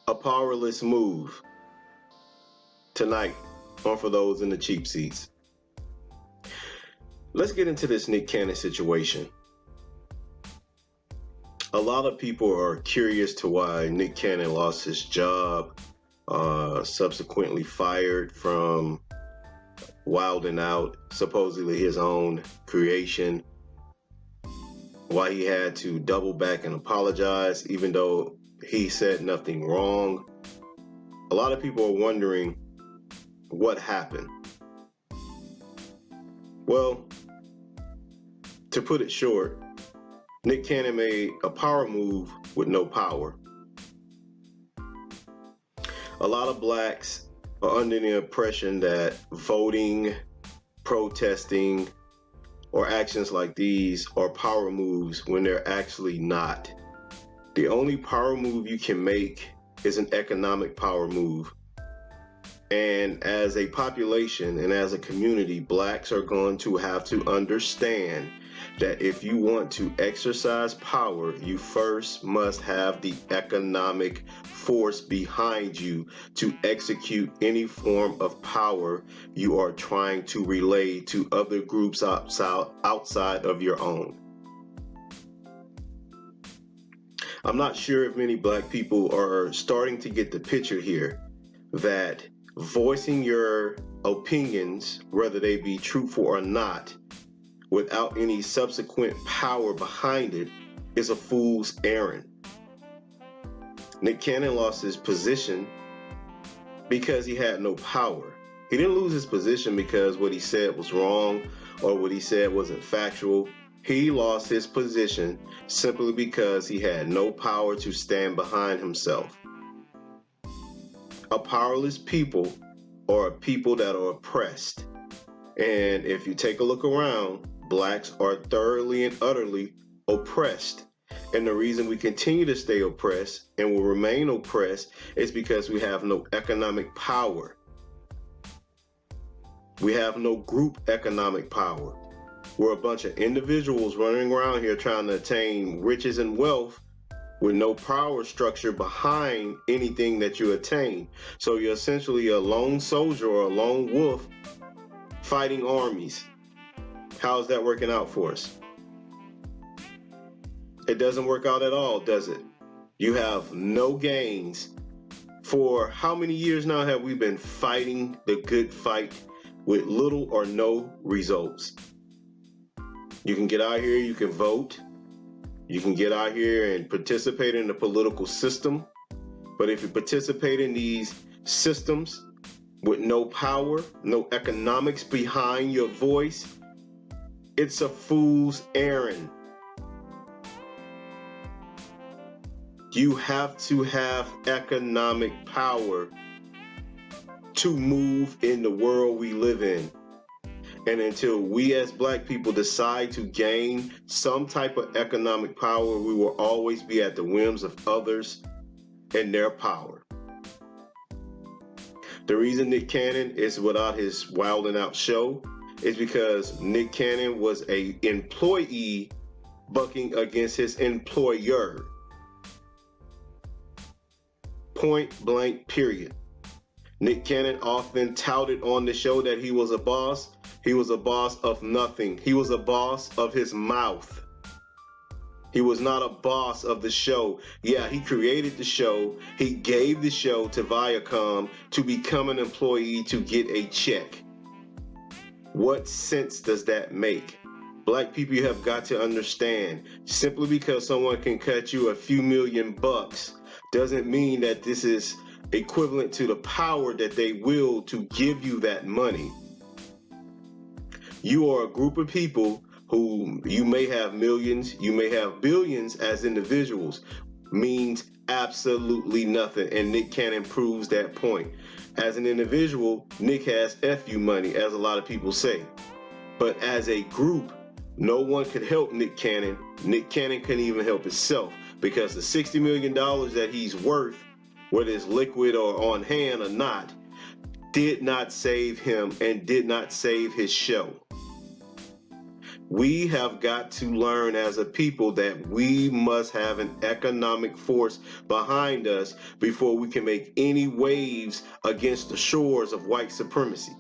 A powerless move tonight on For Those in the Cheap Seats. Let's get into this Nick Cannon situation. A lot of people are curious to why Nick Cannon lost his job, subsequently fired from Wild 'N Out, supposedly his own creation, why he had to double back and apologize even though he said nothing wrong. A lot of people are wondering what happened. Well, to put it short, Nick Cannon made a power move with no power. A lot of blacks are under the impression that voting, protesting, or actions like these are power moves when they're actually not. The only power move you can make is an economic power move. And as a population and as a community, blacks are going to have to understand that if you want to exercise power, you first must have the economic force behind you to execute any form of power you are trying to relay to other groups outside of your own. I'm not sure if many black people are starting to get the picture here that voicing your opinions, whether they be truthful or not, without any subsequent power behind it is a fool's errand. Nick Cannon lost his position because he had no power. He didn't lose his position because what he said was wrong or what he said wasn't factual. He lost his position simply because he had no power to stand behind himself. A powerless people are a people that are oppressed. And if you take a look around, blacks are thoroughly and utterly oppressed. And the reason we continue to stay oppressed and will remain oppressed is because we have no economic power. We have no group economic power. We're a bunch of individuals running around here trying to attain riches and wealth with no power structure behind anything that you attain. So you're essentially a lone soldier or a lone wolf fighting armies. How's that working out for us? It doesn't work out at all, does it? You have no gains. For how many years now have we been fighting the good fight with little or no results? You can get out here, you can vote, you can get out here and participate in the political system. But if you participate in these systems with no power, no economics behind your voice, it's a fool's errand. You have to have economic power to move in the world we live in. And until we as black people decide to gain some type of economic power, we will always be at the whims of others and their power. The reason Nick Cannon is without his Wild 'N Out show is because Nick Cannon was an employee bucking against his employer. Point blank, period. Nick Cannon often touted on the show that he was a boss. He was a boss of nothing. He was a boss of his mouth. He was not a boss of the show. Yeah, he created the show. He gave the show to Viacom to become an employee to get a check. What sense does that make? Black people, you have got to understand, simply because someone can cut you a few $1,000,000 doesn't mean that this is equivalent to the power that they will to give you that money. You are a group of people who you may have millions, you may have billions as individuals, means absolutely nothing. And Nick Cannon proves that point. As an individual, Nick has FU money, as a lot of people say. But as a group, no one could help Nick Cannon. Nick Cannon couldn't even help himself because the $60 million that he's worth, whether it's liquid or on hand or not, did not save him and did not save his show. We have got to learn as a people that we must have an economic force behind us before we can make any waves against the shores of white supremacy.